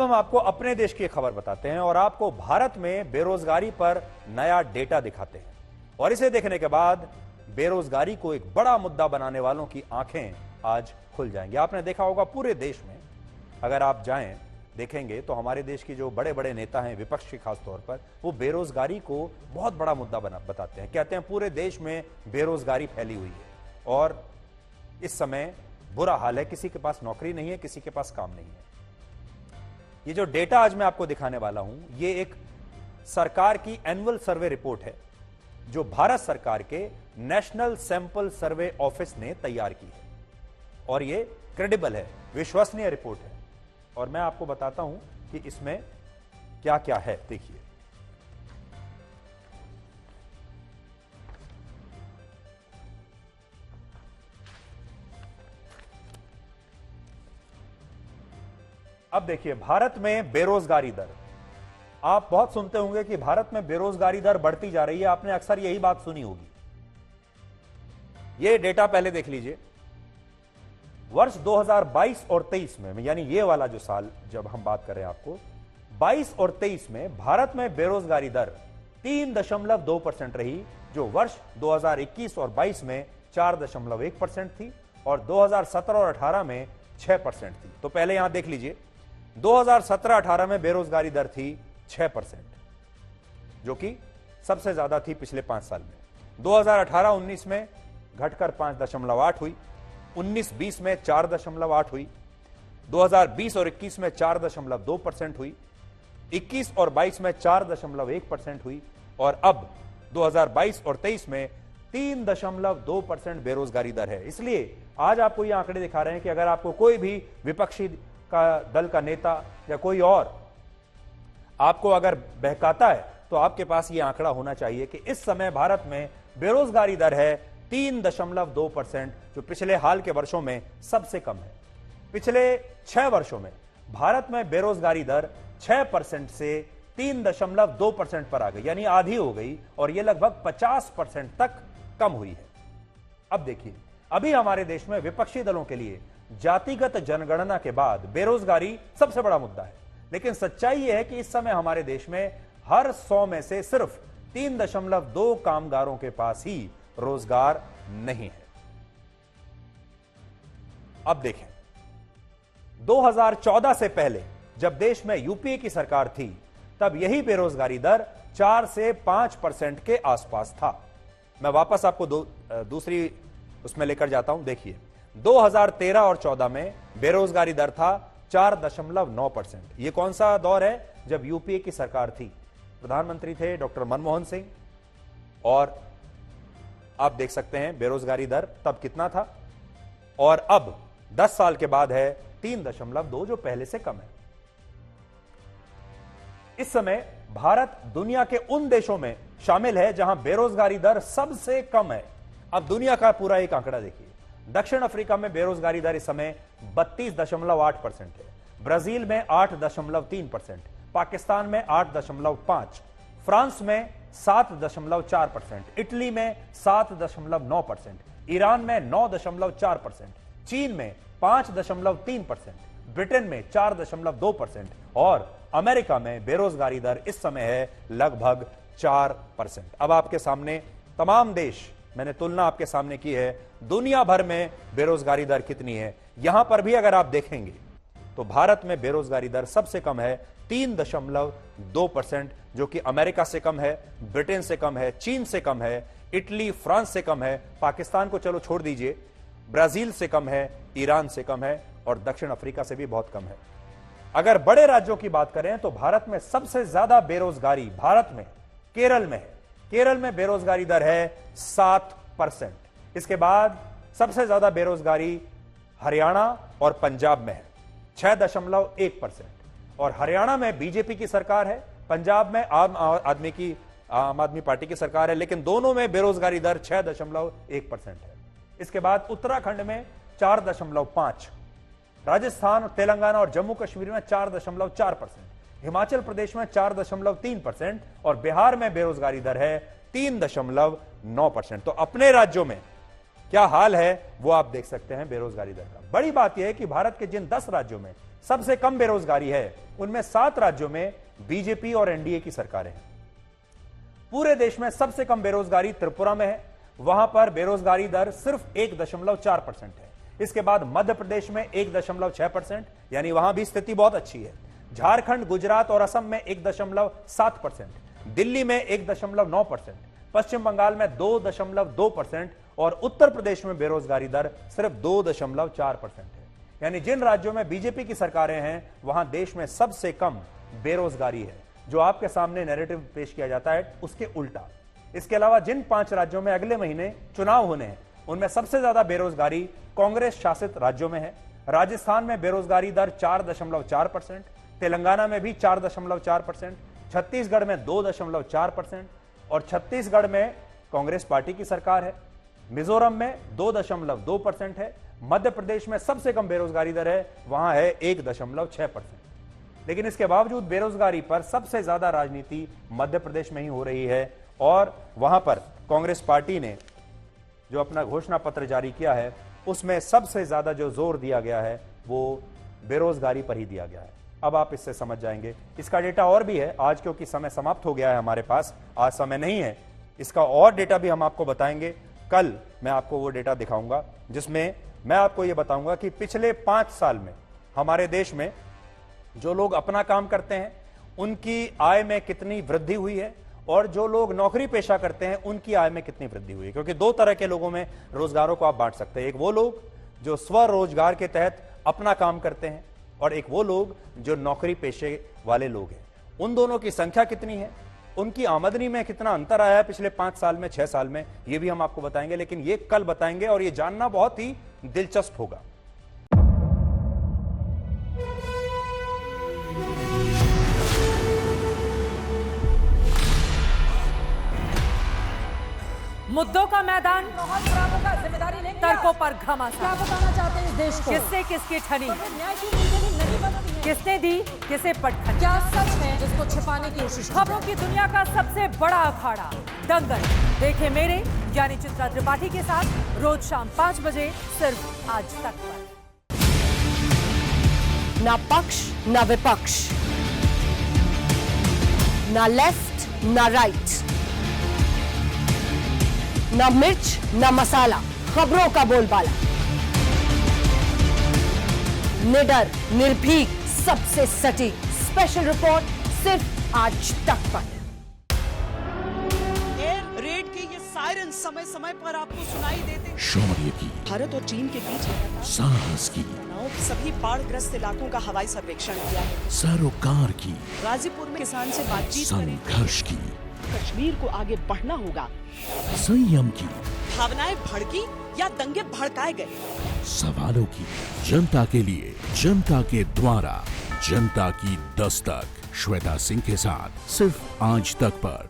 हम आपको अपने देश की खबर बताते हैं और आपको भारत में बेरोजगारी पर नया डेटा दिखाते हैं। और इसे देखने के बाद बेरोजगारी को एक बड़ा मुद्दा बनाने वालों की आंखें आज खुल जाएंगी। आपने देखा होगा पूरे देश में अगर आप जाएं देखेंगे तो हमारे देश की जो बड़े बड़े नेता हैं, विपक्ष के खास तौर पर, वो बेरोजगारी को बहुत बड़ा मुद्दा बताते हैं। कहते हैं पूरे देश में बेरोजगारी फैली हुई है और इस समय बुरा हाल है, किसी के पास नौकरी नहीं है, किसी के पास काम नहीं है। ये जो डेटा आज मैं आपको दिखाने वाला हूं, ये एक सरकार की एनुअल सर्वे रिपोर्ट है जो भारत सरकार के नेशनल सैंपल सर्वे ऑफिस ने तैयार की है और ये क्रेडिबल है, विश्वसनीय रिपोर्ट है। और मैं आपको बताता हूं कि इसमें क्या क्या है। देखिए, अब देखिए भारत में बेरोजगारी दर, आप बहुत सुनते होंगे कि भारत में बेरोजगारी दर बढ़ती जा रही है। आपने अक्सर यही बात सुनी होगी। यह डेटा पहले देख लीजिए। वर्ष 2022 और 23 में, यानी ये वाला जो साल जब हम बात कर रहे हैं आपको, 22 और 23 में भारत में बेरोजगारी दर 3.2% रही, जो वर्ष 2021 और 22 में 4.1% थी और 2017 और 18 में 6% थी। तो पहले यहां देख लीजिए, 2017-18 में बेरोजगारी दर थी 6%, जो कि सबसे ज्यादा थी पिछले 5 साल में। 2018-19 में घटकर 5.8 हुई, 19-20 में 4.8 हुई, 2020 और 21 में 4.2% हुई, 21 और 22 में 4.1% हुई और अब 2022 और 23 में 3.2% बेरोजगारी दर है। इसलिए आज आपको ये आंकड़े दिखा रहे हैं कि अगर आपको कोई भी विपक्षी का दल का नेता या कोई और आपको अगर बहकाता है तो आपके पास ये आंकड़ा होना चाहिए कि इस समय भारत में बेरोजगारी दर है 3.2%, जो पिछले हाल के वर्षों में सबसे कम है। पिछले 6 वर्षों में भारत में बेरोजगारी दर 6% से 3.2% पर आ गई, यानी आधी हो गई और यह लगभग 50% तक कम हुई है। अब देखिए, अभी हमारे देश में विपक्षी दलों के लिए जातिगत जनगणना के बाद बेरोजगारी सबसे बड़ा मुद्दा है, लेकिन सच्चाई यह है कि इस समय हमारे देश में हर 100 में से सिर्फ 3.2 कामगारों के पास ही रोजगार नहीं है। अब देखें, 2014 से पहले जब देश में यूपीए की सरकार थी, तब यही बेरोजगारी दर 4 से 5% के आसपास था। मैं वापस आपको दूसरी उसमें लेकर जाता हूं। देखिए, 2013 और 14 में बेरोजगारी दर था 4.9%। यह कौन सा दौर है? जब यूपीए की सरकार थी, प्रधानमंत्री थे डॉक्टर मनमोहन सिंह, और आप देख सकते हैं बेरोजगारी दर तब कितना था और अब 10 साल के बाद है 3.2, जो पहले से कम है। इस समय भारत दुनिया के उन देशों में शामिल है जहां बेरोजगारी दर सबसे कम है। अब दुनिया का पूरा एक आंकड़ा देखिए। दक्षिण अफ्रीका में बेरोजगारी दर इस समय 32.8% है, ब्राजील में 8.3%, पाकिस्तान में 8.5%, फ्रांस में 7.4%, इटली में 7.9%, ईरान में 9.4%, चीन में 5.3%, ब्रिटेन में 4.2% और अमेरिका में बेरोजगारी दर इस समय है लगभग 4%। अब आपके सामने तमाम देश, मैंने तुलना आपके सामने की है, दुनिया भर में बेरोजगारी दर कितनी है। यहां पर भी अगर आप देखेंगे तो भारत में बेरोजगारी दर सबसे कम है 3.2%, जो कि अमेरिका से कम है, ब्रिटेन से कम है, चीन से कम है, इटली फ्रांस से कम है, पाकिस्तान को चलो छोड़ दीजिए, ब्राजील से कम है, ईरान से कम है और दक्षिण अफ्रीका से भी बहुत कम है। अगर बड़े राज्यों की बात करें तो भारत में सबसे ज्यादा बेरोजगारी भारत में केरल में है। केरल में बेरोजगारी दर है 7%। इसके बाद सबसे ज्यादा बेरोजगारी हरियाणा और पंजाब में है 6.1%। और हरियाणा में बीजेपी की सरकार है, पंजाब में आम आदमी पार्टी की सरकार है, लेकिन दोनों में बेरोजगारी दर 6.1% है। इसके बाद उत्तराखंड में 4.5%, राजस्थान, तेलंगाना और जम्मू कश्मीर में 4.4%, हिमाचल प्रदेश में 4.3% और बिहार में बेरोजगारी दर है 3.9%। तो अपने राज्यों में क्या हाल है वो आप देख सकते हैं बेरोजगारी दर का। बड़ी बात यह है कि भारत के जिन 10 राज्यों में सबसे कम बेरोजगारी है, उनमें 7 राज्यों में बीजेपी और एनडीए की सरकारें हैं। पूरे देश में सबसे कम बेरोजगारी त्रिपुरा में है, वहां पर बेरोजगारी दर सिर्फ 1.4% है। इसके बाद मध्य प्रदेश में 1.6%, यानी वहां भी स्थिति बहुत अच्छी है। झारखंड, गुजरात और असम में 1.7%, दिल्ली में 1.9%, पश्चिम बंगाल में 2.2% और उत्तर प्रदेश में बेरोजगारी दर सिर्फ 2.4% है। यानी जिन राज्यों में बीजेपी की सरकारें हैं वहां देश में सबसे कम बेरोजगारी है। जो आपके सामने नैरेटिव पेश किया जाता है उसके उल्टा। इसके अलावा जिन 5 राज्यों में अगले महीने चुनाव होने हैं उनमें सबसे ज्यादा बेरोजगारी कांग्रेस शासित राज्यों में है। राजस्थान में बेरोजगारी दर 4.4%, तेलंगाना में भी 4.4%, छत्तीसगढ़ में 2.4% और छत्तीसगढ़ में कांग्रेस पार्टी की सरकार है। मिजोरम में 2.2% है। मध्य प्रदेश में सबसे कम बेरोजगारी दर है, वहां है 1.6%। लेकिन इसके बावजूद बेरोजगारी पर सबसे ज्यादा राजनीति मध्य प्रदेश में ही हो रही है और वहां पर कांग्रेस पार्टी ने जो अपना घोषणा पत्र जारी किया है उसमें सबसे ज्यादा जो जोर दिया गया है वो बेरोजगारी पर ही दिया गया है। अब आप इससे समझ जाएंगे। इसका डेटा और भी है, आज क्योंकि समय समाप्त हो गया है हमारे पास, आज समय नहीं है। इसका और डेटा भी हम आपको बताएंगे। कल मैं आपको वो डेटा दिखाऊंगा जिसमें मैं आपको ये बताऊंगा कि पिछले 5 साल में हमारे देश में जो लोग अपना काम करते हैं उनकी आय में कितनी वृद्धि हुई है और जो लोग नौकरी पेशा करते हैं उनकी आय में कितनी वृद्धि हुई है। क्योंकि 2 तरह के लोगों में रोजगारों को आप बांट सकते हैं। एक वो लोग जो स्वरोजगार के तहत अपना काम करते हैं और एक वो लोग जो नौकरी पेशे वाले लोग हैं। उन दोनों की संख्या कितनी है, उनकी आमदनी में कितना अंतर आया है पिछले 5 साल में, 6 साल में, ये भी हम आपको बताएंगे। लेकिन ये कल बताएंगे और ये जानना बहुत ही दिलचस्प होगा। मुद्दों का मैदान, बहुत बराबर का जिम्मेदारी लेंगे। तर्कों पर घमासान। क्या बताना चाहते हैं इस देश को? किससे किसकी ठनी, न्याय की नीति नहीं बनती है। किसने दी किसे पटखनी। क्या सच है जिसको छिपाने की कोशिश? खबरों की दुनिया का सबसे बड़ा अखाड़ा दंगल देखे मेरे यानी चित्रा त्रिपाठी के साथ रोज शाम 5 बजे सिर्फ आज तक पर। ना पक्ष ना विपक्ष, ना लेफ्ट ना राइट, ना मिर्च ना मसाला, खबरों का बोलबाला। निडर, निर्भीक, सबसे सटीक स्पेशल रिपोर्ट सिर्फ आज तक पर। एयर रेड के ये सायरन समय समय पर आपको सुनाई देते हैं। शौर्य की, भारत और चीन के बीच साहस की, सभी बाढ़ग्रस्त इलाकों का हवाई सर्वेक्षण किया है। सरोकार की, गाजीपुर में किसान से बातचीत करें। संघर्ष की, कश्मीर को आगे बढ़ना होगा। संयम की, भावनाएं भड़की या दंगे भड़काए गए। सवालों की, जनता के लिए, जनता के द्वारा, जनता की दस्तक। श्वेता सिंह के साथ सिर्फ आज तक पर।